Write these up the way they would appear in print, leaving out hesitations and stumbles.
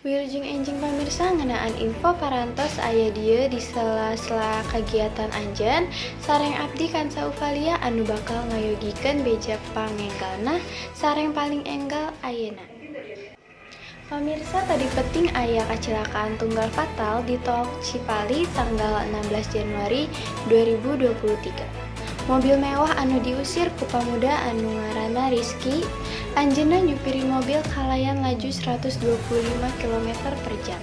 Wilujeng enjing pamirsa ngenaan info parantos aya dieu di sela-sela kagiatan anjeun sareng abdi kansa Uvalia anu bakal ngayogikeun beja pangenggalna sareng paling enggal ayeuna. Pamirsa tadi penting aya kecelakaan tunggal fatal di Tol Cipali tanggal 16 Januari 2023. Mobil mewah anu diusir ku pamuda anu ngaranna Rizky, anjeunna nyupiri mobil kalayan laju 125 km per jam.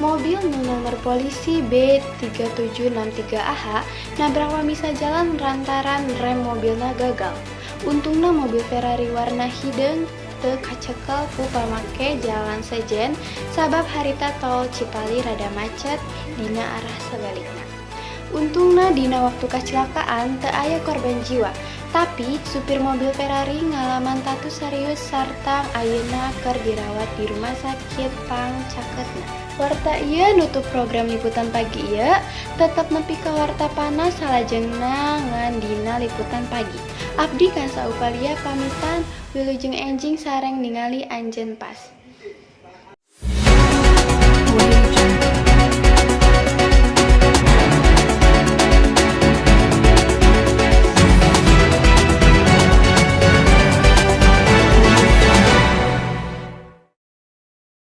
Mobil nu nomor polisi B3763AH nabrak wamisa jalan lantaran rem mobilna gagal. Untungna mobil Ferrari warna hideung teu kacekel ku pamake jalan sejen sabab harita Tol Cipali rada macet dina arah sebalikna. Untungna dina waktu kecelakaan teu aya korban jiwa, tapi supir mobil Ferrari ngalaman tatu serius sarta ayeuna keur dirawat di rumah sakit Pangcaketna. Warta ieu nutup program liputan pagi ieu, tetep nepi ka warta panas salajengna ngan dina liputan pagi. Abdi kansa Uvalia pamitan, wilujeng enjing sareng ningali anjeun pas.